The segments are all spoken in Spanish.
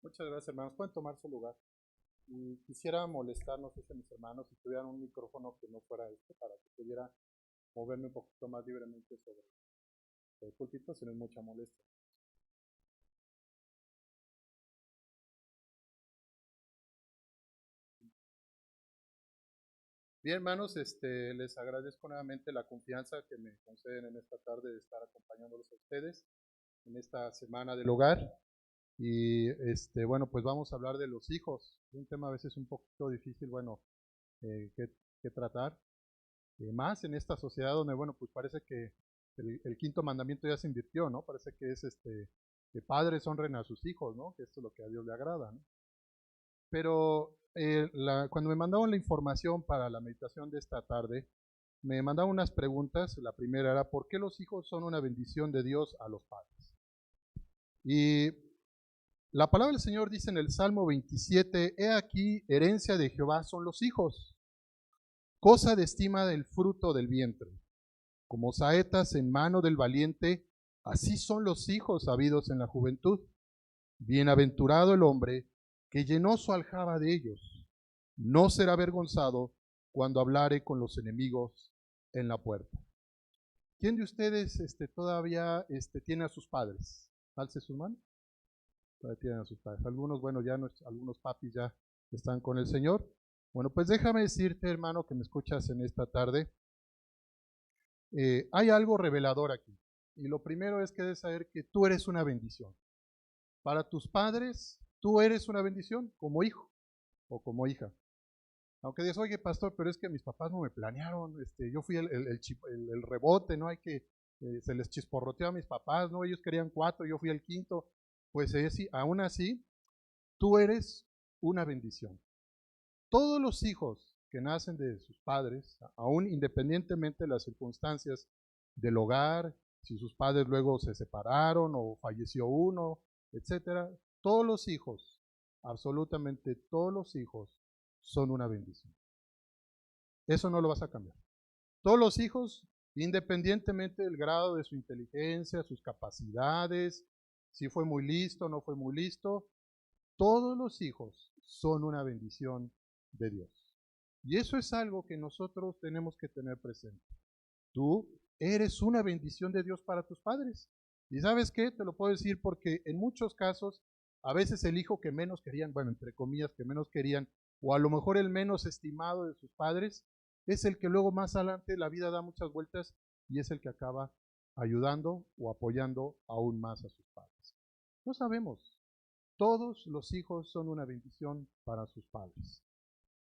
Muchas gracias, hermanos. Pueden tomar su lugar. Y quisiera molestar, no sé si mis hermanos, si tuvieran un micrófono que no fuera este, para que pudiera moverme un poquito más libremente sobre el púlpito, si no es mucha molestia. Bien, hermanos, les agradezco nuevamente la confianza que me conceden en esta tarde de estar acompañándolos a ustedes en esta semana del hogar. Y bueno, pues vamos a hablar de los hijos. Un tema a veces un poquito difícil, bueno, que tratar. Más en esta sociedad donde, bueno, pues parece que el quinto mandamiento ya se invirtió, ¿no? Parece que es que padres honren a sus hijos, ¿no? Que esto es lo que a Dios le agrada, ¿no? Pero cuando me mandaban la información para la meditación de esta tarde, me mandaban unas preguntas. La primera era, ¿por qué los hijos son una bendición de Dios a los padres? Y la palabra del Señor dice en el Salmo 27, he aquí, herencia de Jehová son los hijos, cosa de estima del fruto del vientre. Como saetas en mano del valiente, así son los hijos habidos en la juventud. Bienaventurado el hombre que llenó su aljaba de ellos. No será avergonzado cuando hablare con los enemigos en la puerta. ¿Quién de ustedes todavía tiene a sus padres? Alce su mano. Todavía tienen a sus padres. Algunos, bueno, ya algunos papis ya están con el Señor. Bueno, pues déjame decirte, hermano, que me escuchas en esta tarde, hay algo revelador aquí. Y lo primero es que debes saber que tú eres una bendición. Para tus padres, tú eres una bendición como hijo o como hija. Aunque digas, oye, pastor, pero es que mis papás no me planearon, yo fui el rebote, ¿no? Se les chisporroteó a mis papás, ¿no? Ellos querían 4, yo fui el quinto. Pues aún así, tú eres una bendición. Todos los hijos que nacen de sus padres, aún independientemente de las circunstancias del hogar, si sus padres luego se separaron o falleció uno, etcétera, todos los hijos, absolutamente todos los hijos, son una bendición. Eso no lo vas a cambiar. Todos los hijos, independientemente del grado de su inteligencia, sus capacidades, si fue muy listo o no fue muy listo, todos los hijos son una bendición de Dios. Y eso es algo que nosotros tenemos que tener presente. Tú eres una bendición de Dios para tus padres. ¿Y sabes qué? Te lo puedo decir porque en muchos casos, a veces el hijo que menos querían, bueno, entre comillas, que menos querían, o a lo mejor el menos estimado de sus padres, es el que luego más adelante la vida da muchas vueltas y es el que acaba ayudando o apoyando aún más a sus padres. No sabemos. Todos los hijos son una bendición para sus padres.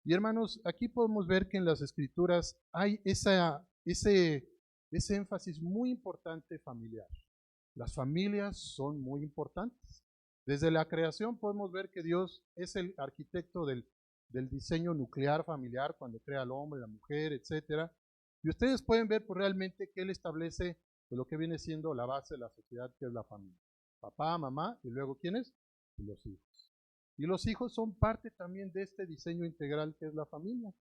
Y hermanos, aquí podemos ver que en las escrituras hay ese énfasis muy importante familiar. Las familias son muy importantes. Desde la creación podemos ver que Dios es el arquitecto del diseño nuclear familiar cuando crea al hombre, la mujer, etcétera. Y ustedes pueden ver pues, realmente que Él establece pues, lo que viene siendo la base de la sociedad, que es la familia. Papá, mamá, y luego ¿quiénes? Y los hijos. Y los hijos son parte también de este diseño integral que es la familia.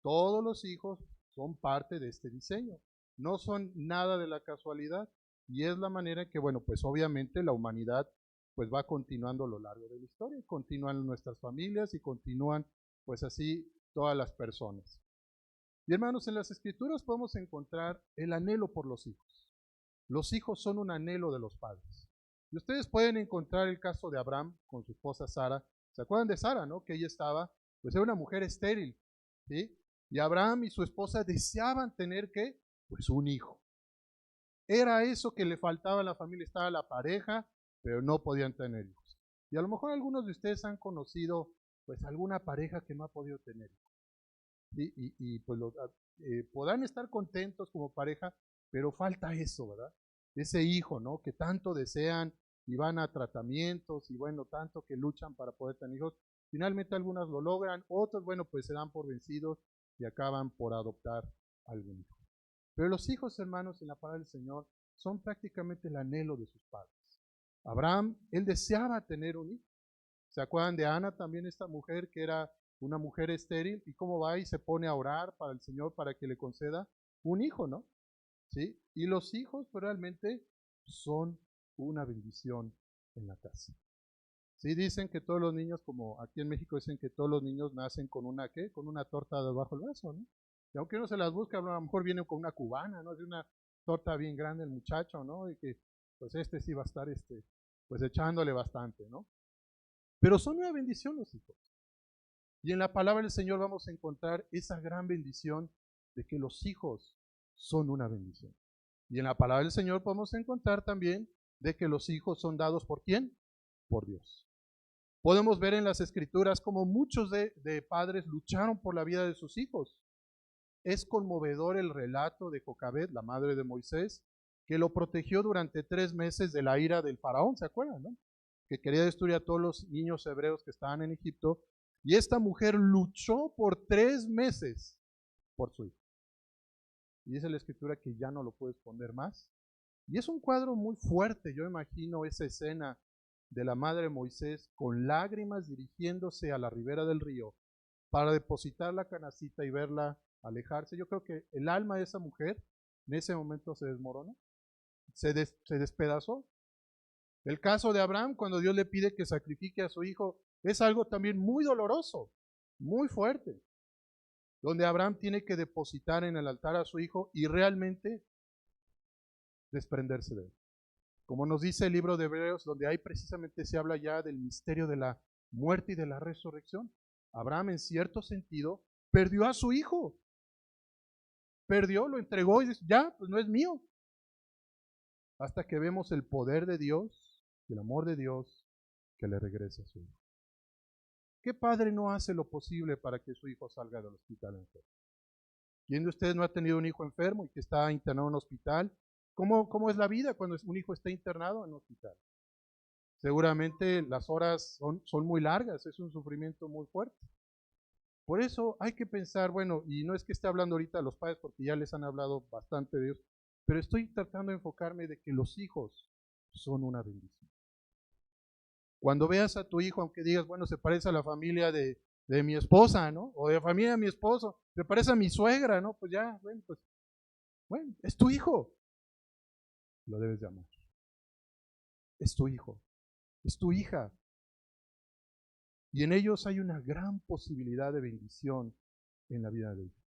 Todos los hijos son parte de este diseño. No son nada de la casualidad. Y es la manera en que, bueno, pues obviamente la humanidad pues va continuando a lo largo de la historia. Continúan nuestras familias y continúan pues así todas las personas. Y hermanos, en las escrituras podemos encontrar el anhelo por los hijos. Los hijos son un anhelo de los padres. Y ustedes pueden encontrar el caso de Abraham con su esposa Sara. ¿Se acuerdan de Sara, no? Que ella estaba, pues era una mujer estéril, ¿sí? Y Abraham y su esposa deseaban tener, ¿qué? Pues un hijo. Era eso que le faltaba a la familia, estaba la pareja, pero no podían tener hijos. Y a lo mejor algunos de ustedes han conocido, pues, alguna pareja que no ha podido tener hijos. ¿Sí? Pues podrán estar contentos como pareja, pero falta eso, ¿verdad? Ese hijo, ¿no? Que tanto desean y van a tratamientos y bueno, tanto que luchan para poder tener hijos. Finalmente algunas lo logran, otros, bueno, pues se dan por vencidos y acaban por adoptar algún hijo. Pero los hijos, hermanos, en la palabra del Señor, son prácticamente el anhelo de sus padres. Abraham, él deseaba tener un hijo. ¿Se acuerdan de Ana también, esta mujer que era una mujer estéril? ¿Y cómo va y se pone a orar para el Señor para que le conceda un hijo, ¿no? ¿Sí? Y los hijos pues, realmente son una bendición en la casa. Sí dicen que todos los niños, como aquí en México dicen que todos los niños nacen con una, ¿qué? Con una torta debajo del brazo, ¿no? Y aunque uno se las busca, a lo mejor viene con una cubana, ¿no? Es una torta bien grande el muchacho, ¿no? Y que, pues sí va a estar, pues echándole bastante, ¿no? Pero son una bendición los hijos. Y en la palabra del Señor vamos a encontrar esa gran bendición de que los hijos son una bendición. Y en la palabra del Señor podemos encontrar también de que los hijos son dados ¿por quién? Por Dios. Podemos ver en las Escrituras como muchos de padres lucharon por la vida de sus hijos. Es conmovedor el relato de Jocabed, la madre de Moisés, que lo protegió durante 3 meses de la ira del faraón, ¿se acuerdan? ¿No? Que quería destruir a todos los niños hebreos que estaban en Egipto. Y esta mujer luchó por 3 meses por su hijo. Y dice la Escritura que ya no lo puede esconder más. Y es un cuadro muy fuerte, yo imagino esa escena de la madre de Moisés con lágrimas dirigiéndose a la ribera del río para depositar la canacita y verla alejarse. Yo creo que el alma de esa mujer en ese momento se desmoronó, se despedazó. El caso de Abraham, cuando Dios le pide que sacrifique a su hijo, es algo también muy doloroso, muy fuerte, donde Abraham tiene que depositar en el altar a su hijo y realmente desprenderse de él. Como nos dice el libro de Hebreos, donde ahí precisamente se habla ya del misterio de la muerte y de la resurrección. Abraham, en cierto sentido, perdió a su hijo. Perdió, lo entregó y dice, ya, pues no es mío. Hasta que vemos el poder de Dios, el amor de Dios, que le regresa a su hijo. ¿Qué padre no hace lo posible para que su hijo salga del hospital enfermo? ¿Quién de ustedes no ha tenido un hijo enfermo y que está internado en un hospital? ¿Cómo es la vida cuando un hijo está internado en un hospital? Seguramente las horas son muy largas, es un sufrimiento muy fuerte. Por eso hay que pensar, bueno, y no es que esté hablando ahorita a los padres porque ya les han hablado bastante de Dios, pero estoy tratando de enfocarme de que los hijos son una bendición. Cuando veas a tu hijo, aunque digas, bueno, se parece a la familia de mi esposa, ¿no? O de la familia de mi esposo, se parece a mi suegra, ¿no? Pues ya, bueno, es tu hijo. Lo debes de amar. Es tu hijo, es tu hija. Y en ellos hay una gran posibilidad de bendición en la vida de ellos.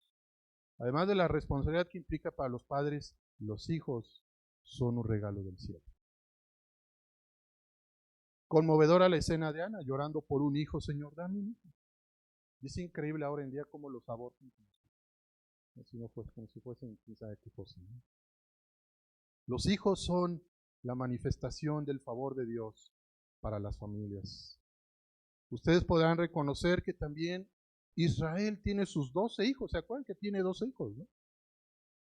Además de la responsabilidad que implica para los padres, los hijos son un regalo del cielo. Conmovedora la escena de Ana llorando por un hijo, Señor, dame un hijo. Y es increíble ahora en día cómo los abortan, como si fuesen quién sabe qué cosa, ¿no? Los hijos son la manifestación del favor de Dios para las familias. Ustedes podrán reconocer que también Israel tiene sus 12 hijos. ¿Se acuerdan que tiene 12 hijos? ¿No?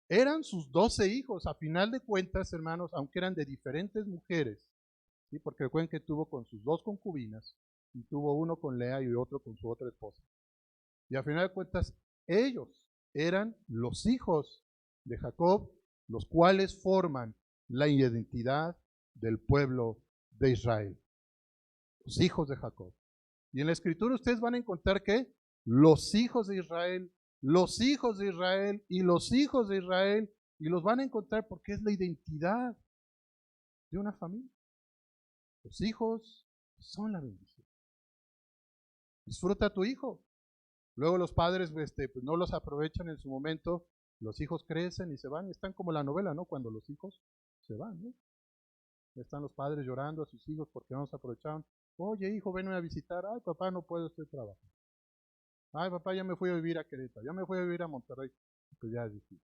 Eran sus 12 hijos, a final de cuentas, hermanos, aunque eran de diferentes mujeres, ¿sí? Porque recuerden que tuvo con sus 2 concubinas y tuvo uno con Lea y otro con su otra esposa. Y a final de cuentas, ellos eran los hijos de Jacob, los cuales forman la identidad del pueblo de Israel. Los hijos de Jacob. Y en la escritura ustedes van a encontrar que los hijos de Israel, los hijos de Israel y los hijos de Israel, y los van a encontrar porque es la identidad de una familia. Los hijos son la bendición. Disfruta a tu hijo. Luego los padres pues no los aprovechan en su momento, los hijos crecen y se van, están como la novela, ¿no? Cuando los hijos se van, ¿no? Están los padres llorando a sus hijos porque no se aprovecharon. Oye, hijo, ven a visitar. Ay, papá, no puedo, estoy trabajando. Ay, papá, ya me fui a vivir a Querétaro, ya me fui a vivir a Monterrey. Pues ya es difícil.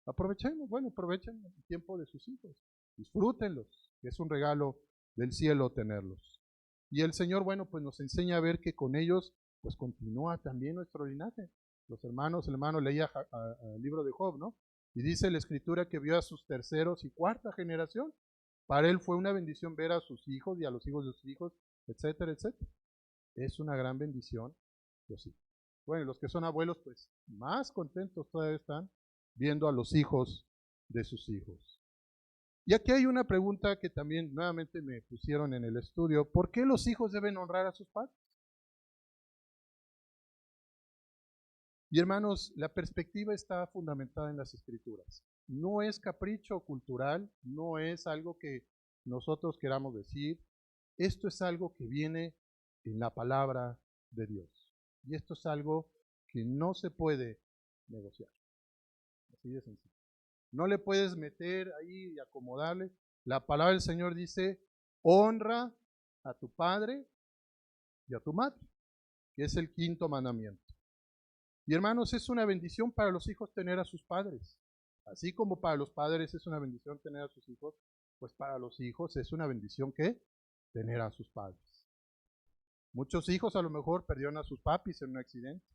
Aprovechemos, bueno, aprovechen el tiempo de sus hijos. Disfrútenlos, que es un regalo del cielo tenerlos. Y el Señor, bueno, pues nos enseña a ver que con ellos, pues continúa también nuestro linaje. Los hermanos, el hermano leía el libro de Job, ¿no? Y dice la Escritura que vio a sus terceros y cuarta generación. Para él fue una bendición ver a sus hijos y a los hijos de sus hijos, etcétera, etcétera. Es una gran bendición los hijos. Bueno, los que son abuelos, pues más contentos todavía están viendo a los hijos de sus hijos. Y aquí hay una pregunta que también nuevamente me pusieron en el estudio. ¿Por qué los hijos deben honrar a sus padres? Y hermanos, la perspectiva está fundamentada en las Escrituras. No es capricho cultural, no es algo que nosotros queramos decir, esto es algo que viene en la palabra de Dios. Y esto es algo que no se puede negociar. Así de sencillo. No le puedes meter ahí y acomodarle. La palabra del Señor dice, honra a tu padre y a tu madre, que es el quinto mandamiento. Y hermanos, es una bendición para los hijos tener a sus padres. Así como para los padres es una bendición tener a sus hijos, pues para los hijos es una bendición que tener a sus padres. Muchos hijos a lo mejor perdieron a sus papis en un accidente.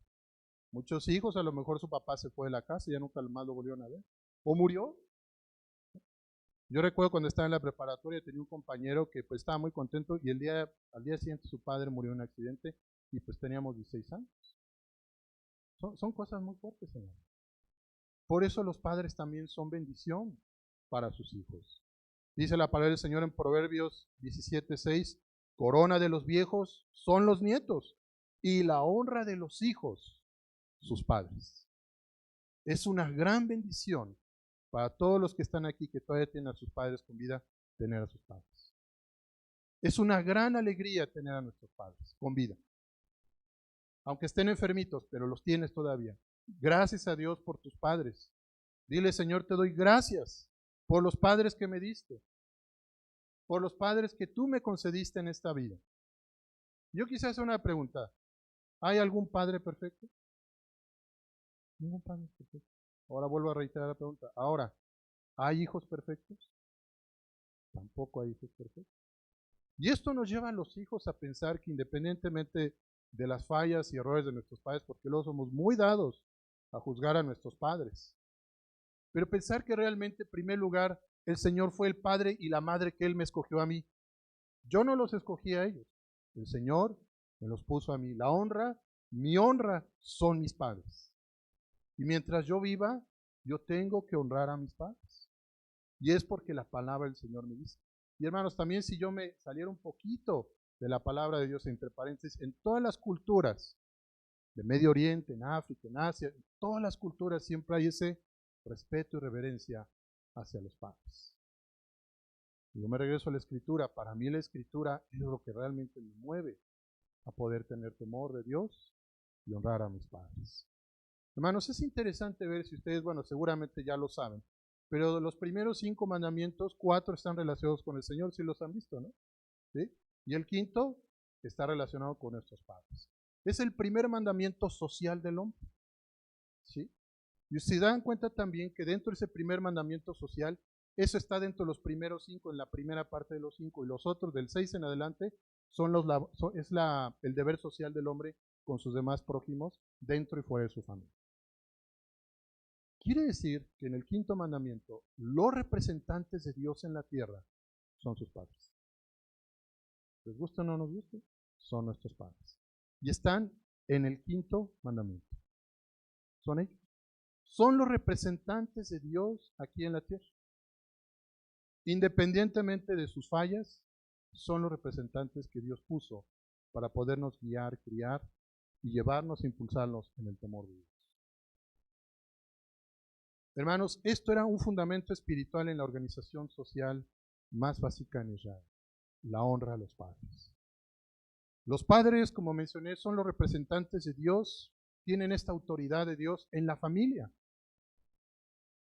Muchos hijos a lo mejor su papá se fue de la casa y ya nunca más lo volvieron a ver. O murió. Yo recuerdo cuando estaba en la preparatoria tenía un compañero que pues estaba muy contento y al día siguiente su padre murió en un accidente y pues teníamos 16 años. Son cosas muy fuertes, Señor. Por eso los padres también son bendición para sus hijos. Dice la palabra del Señor en Proverbios 17:6, corona de los viejos son los nietos y la honra de los hijos, sus padres. Es una gran bendición para todos los que están aquí que todavía tienen a sus padres con vida, tener a sus padres. Es una gran alegría tener a nuestros padres con vida. Aunque estén enfermitos, pero los tienes todavía. Gracias a Dios por tus padres. Dile, Señor, te doy gracias por los padres que me diste, por los padres que tú me concediste en esta vida. Yo quisiera hacer una pregunta. ¿Hay algún padre perfecto? Ningún padre perfecto. Ahora vuelvo a reiterar la pregunta. Ahora, ¿hay hijos perfectos? Tampoco hay hijos perfectos. Y esto nos lleva a los hijos a pensar que independientemente de las fallas y errores de nuestros padres, porque luego somos muy dados a juzgar a nuestros padres, pero pensar que realmente en primer lugar el Señor fue el padre y la madre que Él me escogió a mí. Yo no los escogí a ellos, el Señor me los puso a mí. La honra, mi honra son mis padres. Y mientras yo viva, yo tengo que honrar a mis padres. Y es porque la palabra del Señor me dice. Y hermanos, también si yo me saliera un poquito de la palabra de Dios, entre paréntesis, en todas las culturas, de Medio Oriente, en África, en Asia, en todas las culturas siempre hay ese respeto y reverencia hacia los padres. Y yo me regreso a la Escritura. Para mí la Escritura es lo que realmente me mueve a poder tener temor de Dios y honrar a mis padres. Hermanos, es interesante ver si ustedes, bueno, seguramente ya lo saben, pero de los primeros 5 mandamientos, 4 están relacionados con el Señor, si los han visto, ¿no? ¿Sí? Y el quinto está relacionado con nuestros padres. Es el primer mandamiento social del hombre, ¿sí? Y se dan cuenta también que dentro de ese primer mandamiento social, eso está dentro de los primeros 5, en la primera parte de los 5, y los otros del 6 en adelante el deber social del hombre con sus demás prójimos dentro y fuera de su familia. Quiere decir que en el quinto mandamiento, los representantes de Dios en la tierra son sus padres. ¿Les gusta o no nos gusta? Son nuestros padres. Y están en el quinto mandamiento. Son ellos. Son los representantes de Dios aquí en la tierra. Independientemente de sus fallas, son los representantes que Dios puso para podernos guiar, criar y llevarnos e impulsarnos en el temor de Dios. Hermanos, esto era un fundamento espiritual en la organización social más básica en Israel, la honra a los padres. Los padres, como mencioné, son los representantes de Dios, tienen esta autoridad de Dios en la familia.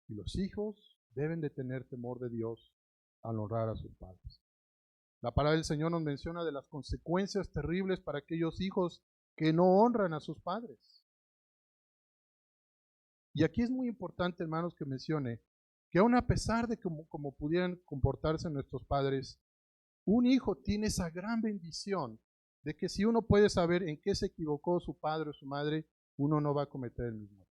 Y los hijos deben de tener temor de Dios al honrar a sus padres. La palabra del Señor nos menciona de las consecuencias terribles para aquellos hijos que no honran a sus padres. Y aquí es muy importante, hermanos, que mencione que aun a pesar de como pudieran comportarse nuestros padres, un hijo tiene esa gran bendición de que si uno puede saber en qué se equivocó su padre o su madre, uno no va a cometer el mismo.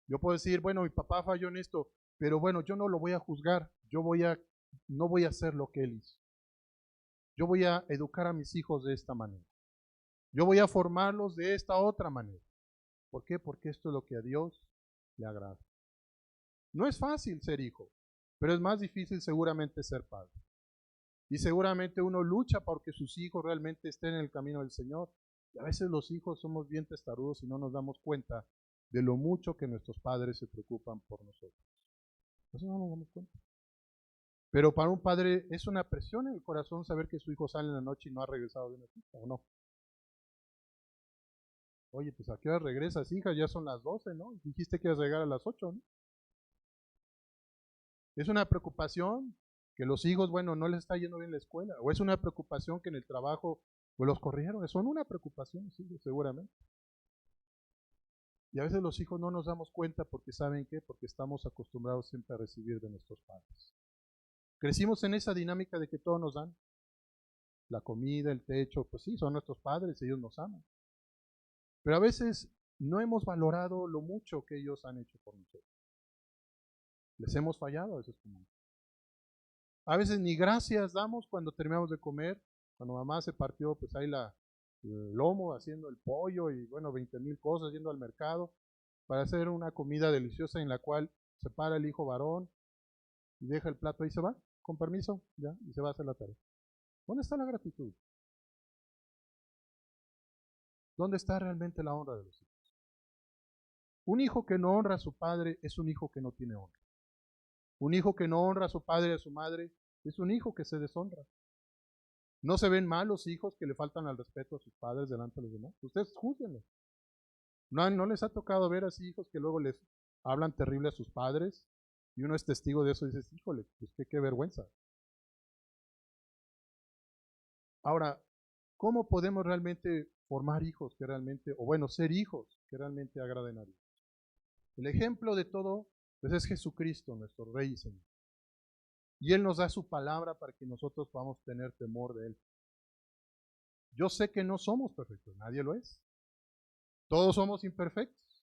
Yo puedo decir, bueno, mi papá falló en esto, pero bueno, yo no lo voy a juzgar, no voy a hacer lo que él hizo. Yo voy a educar a mis hijos de esta manera. Yo voy a formarlos de esta otra manera. ¿Por qué? Porque esto es lo que a Dios le agrada. No es fácil ser hijo, pero es más difícil seguramente ser padre. Y seguramente uno lucha porque sus hijos realmente estén en el camino del Señor. Y a veces los hijos somos bien testarudos y no nos damos cuenta de lo mucho que nuestros padres se preocupan por nosotros. Eso no nos damos cuenta. Pero para un padre es una presión en el corazón saber que su hijo sale en la noche y no ha regresado de una cita, ¿o no? Oye, pues ¿a qué hora regresas, hija? Ya son las 12, ¿no? Dijiste que ibas a llegar a las 8, ¿no? Es una preocupación que los hijos, bueno, no les está yendo bien la escuela, o es una preocupación que en el trabajo pues los corrieron, son una preocupación, sí, seguramente. Y a veces los hijos no nos damos cuenta porque ¿saben qué? Porque estamos acostumbrados siempre a recibir de nuestros padres. Crecimos en esa dinámica de que todo nos dan, la comida, el techo, pues sí, son nuestros padres, ellos nos aman. Pero a veces no hemos valorado lo mucho que ellos han hecho por nosotros. Les hemos fallado a veces como hijos. A veces ni gracias damos cuando terminamos de comer, cuando mamá se partió pues ahí el lomo haciendo el pollo y bueno, 20,000 cosas yendo al mercado para hacer una comida deliciosa en la cual se para el hijo varón y deja el plato y se va, con permiso, ya, y se va a hacer la tarea. ¿Dónde está la gratitud? ¿Dónde está realmente la honra de los hijos? Un hijo que no honra a su padre es un hijo que no tiene honra. Un hijo que no honra a su padre y a su madre es un hijo que se deshonra. No se ven mal los hijos que le faltan al respeto a sus padres delante de los demás. Ustedes júzguenlos. No les ha tocado ver así hijos que luego les hablan terrible a sus padres y uno es testigo de eso y dices, híjole, pues qué vergüenza. Ahora, ¿cómo podemos realmente formar hijos que realmente, o bueno, ser hijos que realmente agraden a Dios? El ejemplo de todo pues es Jesucristo, nuestro Rey y Señor. Y Él nos da su palabra para que nosotros podamos tener temor de Él. Yo sé que no somos perfectos, nadie lo es. Todos somos imperfectos,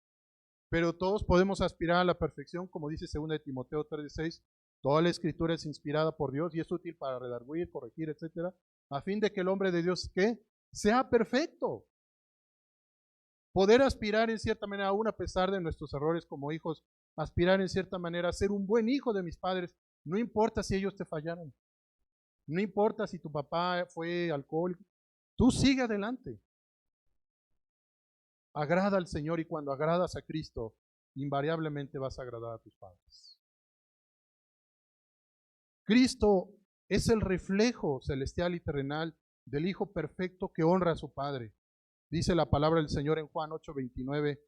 pero todos podemos aspirar a la perfección, como dice 2 de Timoteo 3:6. Toda la escritura es inspirada por Dios y es útil para redarguir, corregir, etcétera, a fin de que el hombre de Dios, ¿qué? Sea perfecto. Poder aspirar en cierta manera, aún a pesar de nuestros errores como hijos, aspirar en cierta manera a ser un buen hijo de mis padres, no importa si ellos te fallaron, no importa si tu papá fue alcohólico, tú sigue adelante. Agrada al Señor y cuando agradas a Cristo, invariablemente vas a agradar a tus padres. Cristo es el reflejo celestial y terrenal del Hijo perfecto que honra a su Padre. Dice la palabra del Señor en Juan 8:29,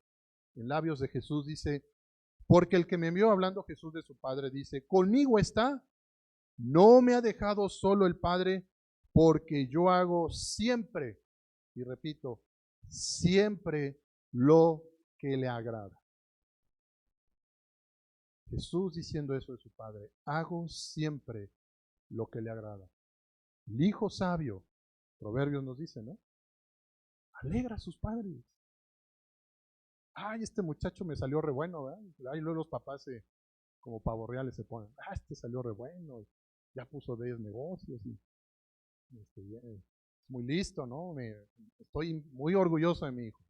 en labios de Jesús, dice, porque el que me envió, hablando Jesús de su Padre, dice, conmigo está, no me ha dejado solo el Padre, porque yo hago siempre, y repito, siempre lo que le agrada. Jesús diciendo eso de su Padre, hago siempre lo que le agrada. El hijo sabio, Proverbios nos dice, ¿no? Alegra a sus padres. Ay, este muchacho me salió re bueno, ¿verdad? Ay, luego los papás como pavos reales se ponen, este salió re bueno, ya puso 10 negocios y es muy listo, ¿no? Estoy muy orgulloso de mi hijo.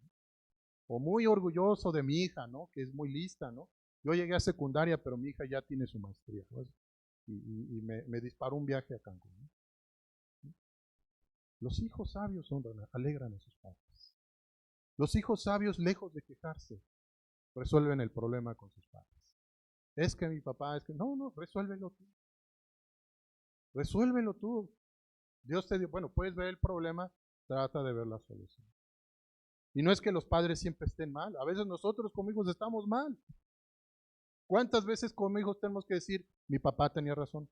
O muy orgulloso de mi hija, ¿no? Que es muy lista, ¿no? Yo llegué a secundaria, pero mi hija ya tiene su maestría, ¿no? Y me disparó un viaje a Cancún, ¿no? Los hijos sabios honran, alegran a sus padres. Los hijos sabios, lejos de quejarse, resuelven el problema con sus padres. Es que mi papá, es que no, resuélvelo tú. Resuélvelo tú. Dios te dio, bueno, puedes ver el problema, trata de ver la solución. Y no es que los padres siempre estén mal, a veces nosotros como hijos estamos mal. ¿Cuántas veces como hijos tenemos que decir, mi papá tenía razón?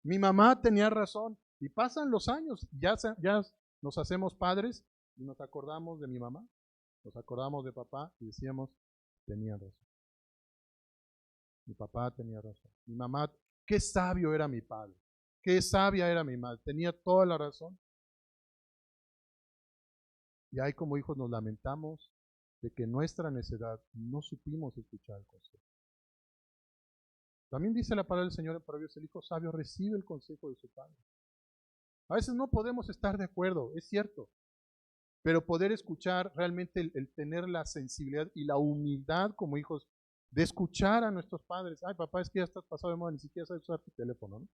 Mi mamá tenía razón. Y pasan los años, ya nos hacemos padres y nos acordamos de mi mamá, nos acordamos de papá y decíamos, tenía razón. Mi papá tenía razón. Mi mamá, qué sabio era mi padre. Qué sabia era mi madre. Tenía toda la razón. Y ahí como hijos nos lamentamos de que en nuestra necedad no supimos escuchar el consejo. También dice la palabra del Señor en Proverbios, el hijo sabio recibe el consejo de su padre. A veces no podemos estar de acuerdo, es cierto, pero poder escuchar realmente el tener la sensibilidad y la humildad como hijos de escuchar a nuestros padres. Ay, papá, es que ya estás pasado de moda, ni siquiera sabes usar tu teléfono, ¿no?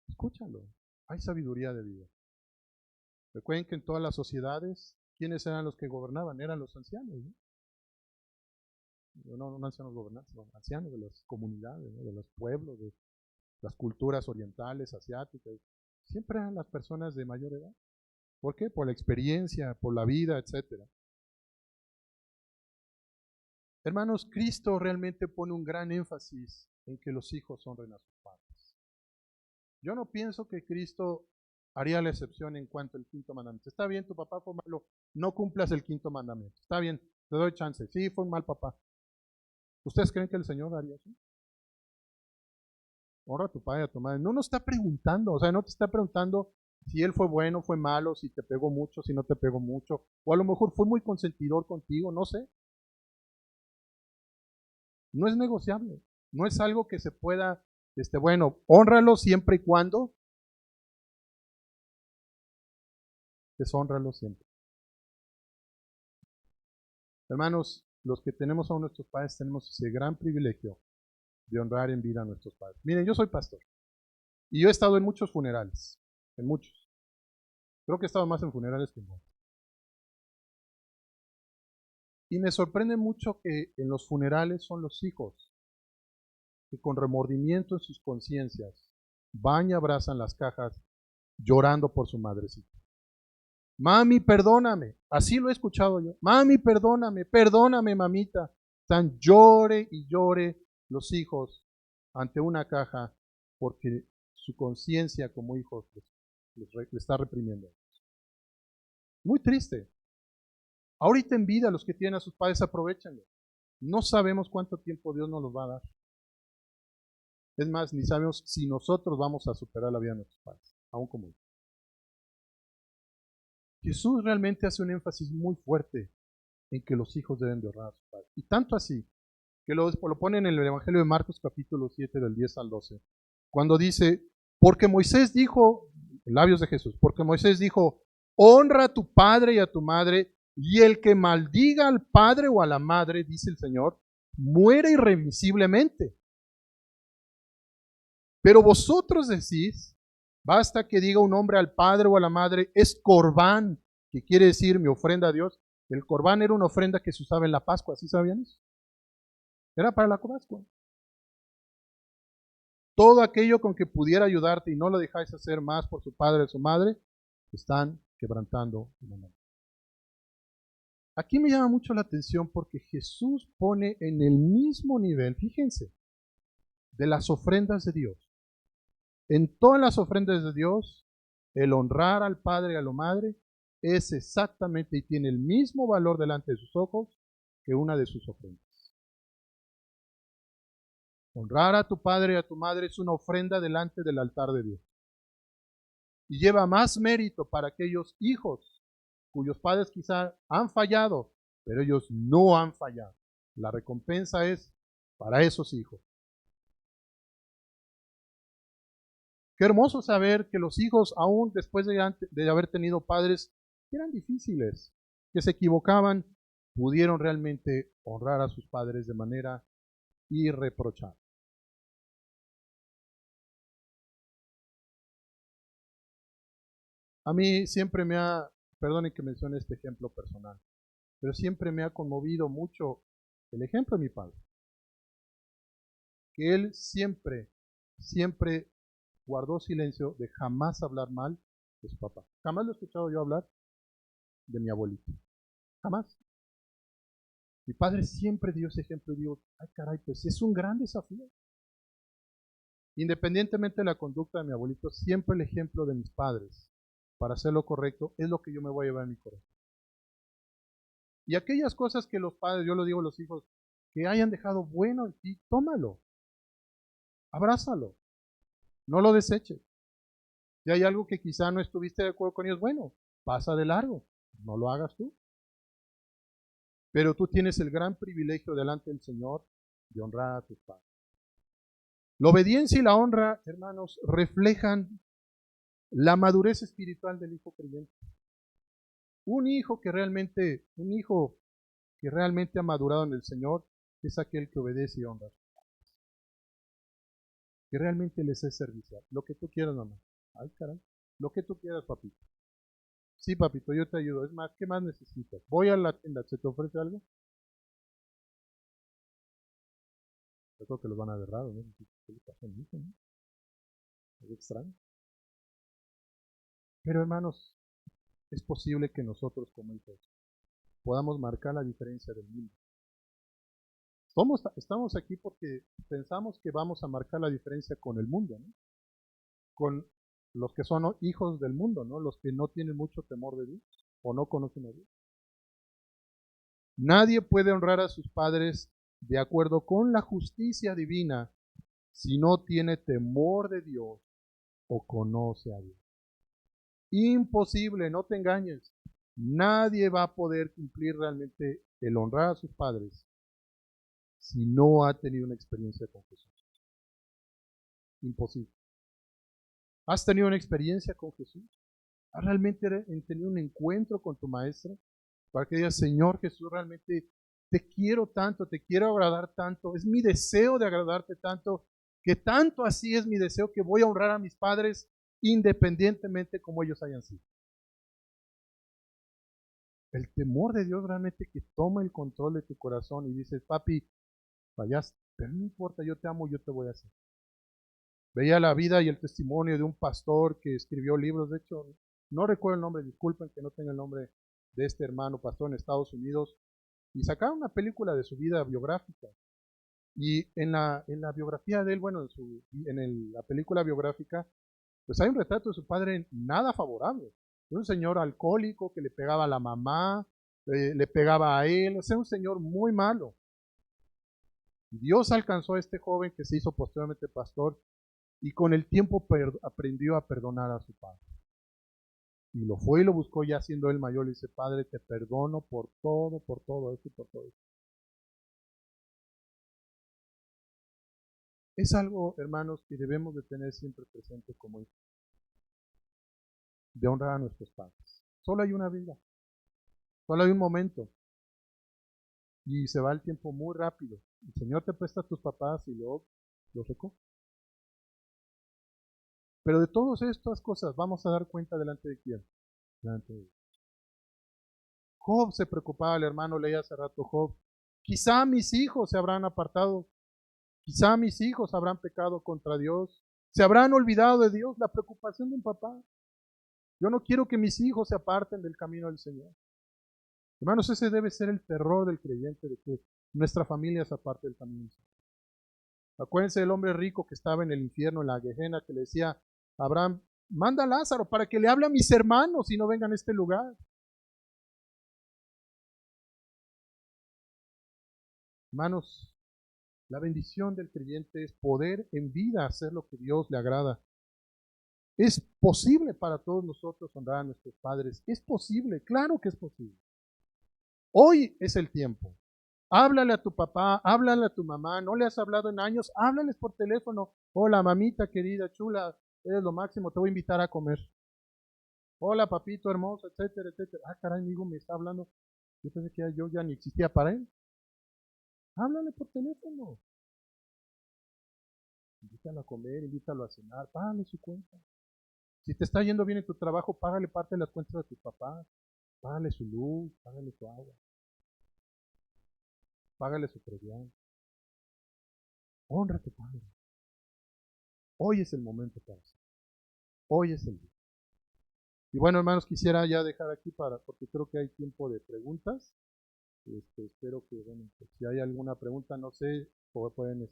Escúchalo. Hay sabiduría de vida. Recuerden que en todas las sociedades, ¿quiénes eran los que gobernaban? Eran los ancianos, ¿no? no ancianos gobernantes, no, ancianos de las comunidades, ¿no? De los pueblos, de las culturas orientales, asiáticas, siempre eran las personas de mayor edad. ¿Por qué? Por la experiencia, por la vida, etcétera. Hermanos, Cristo realmente pone un gran énfasis en que los hijos honren a sus padres. Yo no pienso que Cristo haría la excepción en cuanto al quinto mandamiento. Está bien, tu papá fue malo, no cumplas el quinto mandamiento. Está bien, te doy chance. Sí, fue un mal papá. ¿Ustedes creen que el Señor haría eso? Honra a tu padre y a tu madre. No nos está preguntando, o sea, no te está preguntando si él fue bueno, fue malo, si te pegó mucho, si no te pegó mucho, o a lo mejor fue muy consentidor contigo, no sé. No es negociable, no es algo que se pueda, bueno, hónralo siempre y cuando, deshónralo siempre. Hermanos, los que tenemos a nuestros padres tenemos ese gran privilegio de honrar en vida a nuestros padres. Miren, yo soy pastor y yo he estado en muchos funerales, en muchos. Creo que he estado más en funerales que en bodas. Y me sorprende mucho que en los funerales son los hijos que con remordimiento en sus conciencias van y abrazan las cajas llorando por su madrecita. Mami, perdóname. Así lo he escuchado yo. Mami, perdóname, perdóname, mamita. Están llore y llore los hijos ante una caja porque su conciencia como hijos les está reprimiendo. Muy triste. Ahorita en vida los que tienen a sus padres aprovechenlo. No sabemos cuánto tiempo Dios nos los va a dar. Es más, ni sabemos si nosotros vamos a superar la vida de nuestros padres, aún como hijos. Jesús realmente hace un énfasis muy fuerte en que los hijos deben de honrar a sus padres. Y tanto así, que lo pone en el Evangelio de Marcos capítulo 7 del 10 al 12, cuando dice, porque Moisés dijo, en labios de Jesús, porque Moisés dijo, honra a tu padre y a tu madre, y el que maldiga al padre o a la madre, dice el Señor, muere irremisiblemente. Pero vosotros decís, basta que diga un hombre al padre o a la madre, es corbán, que quiere decir mi ofrenda a Dios. El corbán era una ofrenda que se usaba en la Pascua, ¿sí sabían eso? Era para la Pascua. Todo aquello con que pudiera ayudarte y no lo dejáis hacer más por su padre o su madre, están quebrantando el mandamiento. Aquí me llama mucho la atención porque Jesús pone en el mismo nivel, fíjense, de las ofrendas de Dios. En todas las ofrendas de Dios, el honrar al padre y a la madre es exactamente y tiene el mismo valor delante de sus ojos que una de sus ofrendas. Honrar a tu padre y a tu madre es una ofrenda delante del altar de Dios. Y lleva más mérito para aquellos hijos cuyos padres quizá han fallado, pero ellos no han fallado. La recompensa es para esos hijos. Qué hermoso saber que los hijos, aún después de haber tenido padres que eran difíciles, que se equivocaban, pudieron realmente honrar a sus padres de manera irreprochable. A mí siempre perdonen que mencione este ejemplo personal, pero siempre me ha conmovido mucho el ejemplo de mi padre. Que él siempre guardó silencio de jamás hablar mal de su papá. Jamás lo he escuchado yo hablar de mi abuelito. Jamás. Mi padre siempre dio ese ejemplo y digo, ay caray, pues es un gran desafío. Independientemente de la conducta de mi abuelito, siempre el ejemplo de mis padres para hacer lo correcto es lo que yo me voy a llevar en mi corazón. Y aquellas cosas que los padres, yo lo digo a los hijos, que hayan dejado bueno en ti, tómalo, abrázalo, no lo deseches. Si hay algo que quizá no estuviste de acuerdo con ellos, bueno, pasa de largo, no lo hagas tú. Pero tú tienes el gran privilegio delante del Señor de honrar a tus padres. La obediencia y la honra, hermanos, reflejan la madurez espiritual del hijo creyente. Un hijo que realmente ha madurado en el Señor es aquel que obedece y honra. Que realmente les es servicial. Lo que tú quieras, mamá. Ay, caray. Lo que tú quieras, papito. Sí, papito, yo te ayudo. Es más, ¿qué más necesitas? Voy a la tienda, ¿se te ofrece algo? Yo creo que los van a agarrar, ¿no? ¿Qué le pasa a mi hijo, no? Es extraño. Pero hermanos, es posible que nosotros como hijos podamos marcar la diferencia del mundo. Estamos aquí porque pensamos que vamos a marcar la diferencia con el mundo, ¿no? Con los que son hijos del mundo, ¿no? Los que no tienen mucho temor de Dios o no conocen a Dios. Nadie puede honrar a sus padres de acuerdo con la justicia divina si no tiene temor de Dios o conoce a Dios. Imposible, no te engañes. Nadie va a poder cumplir realmente el honrar a sus padres si no ha tenido una experiencia con Jesús. Imposible. ¿Has tenido una experiencia con Jesús? ¿Has realmente tenido un encuentro con tu maestro? Para que digas, Señor Jesús, realmente te quiero tanto, te quiero agradar tanto, es mi deseo de agradarte tanto, que tanto así es mi deseo que voy a honrar a mis padres independientemente como ellos hayan sido. El temor de Dios realmente que toma el control de tu corazón y dices, papi, fallaste, pero no importa, yo te amo, yo te voy a hacer. Veía la vida y el testimonio de un pastor que escribió libros, de hecho, no recuerdo el nombre, disculpen que no tenga el nombre de este hermano pastor en Estados Unidos, y sacaron una película de su vida biográfica. Y en la biografía de él, bueno, la película biográfica, pues hay un retrato de su padre nada favorable. De un señor alcohólico que le pegaba a la mamá, le pegaba a él, o sea, un señor muy malo. Dios alcanzó a este joven que se hizo posteriormente pastor y con el tiempo aprendió a perdonar a su padre. Y lo fue y lo buscó ya siendo él mayor. Le dice, Padre, te perdono por todo esto y por todo esto. Es algo, hermanos, que debemos de tener siempre presente como hijos, de honrar a nuestros padres. Solo hay una vida, solo hay un momento y se va el tiempo muy rápido. El Señor te presta a tus papás y luego los recoge. Pero de todas estas cosas vamos a dar cuenta delante de quién. Delante de Dios. Job se preocupaba, el hermano leía hace rato Job. Quizá mis hijos se habrán apartado, quizá mis hijos habrán pecado contra Dios, se habrán olvidado de Dios, la preocupación de un papá. Yo no quiero que mis hijos se aparten del camino del Señor. Hermanos, ese debe ser el terror del creyente, de que nuestra familia se aparte del camino del Señor. Acuérdense del hombre rico que estaba en el infierno, en la Gehenna, que le decía a Abraham, manda a Lázaro para que le hable a mis hermanos y no vengan a este lugar. Hermanos, la bendición del creyente es poder en vida hacer lo que Dios le agrada. Es posible para todos nosotros honrar a nuestros padres. Es posible, claro que es posible. Hoy es el tiempo. Háblale a tu papá, háblale a tu mamá, no le has hablado en años, háblales por teléfono. Hola, mamita querida, chula, eres lo máximo, te voy a invitar a comer. Hola, papito hermoso, etcétera, etcétera. Ah, caray, amigo, me está hablando. Yo pensé que yo ya ni existía para él. Háblale por teléfono. Invítalo a comer, invítalo a cenar, págale su cuenta. Si te está yendo bien en tu trabajo, págale parte de las cuentas de tus papás. Págale su luz, págale su agua, págale su predial. Honra a tu padre. Hoy es el momento para hacerlo. Hoy es el día. Y bueno, hermanos, quisiera ya dejar aquí porque creo que hay tiempo de preguntas. Espero que, bueno, pues, si hay alguna pregunta, no sé, pueden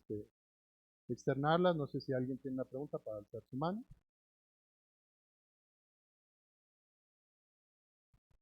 externarlas. No sé si alguien tiene una pregunta para alzar su mano.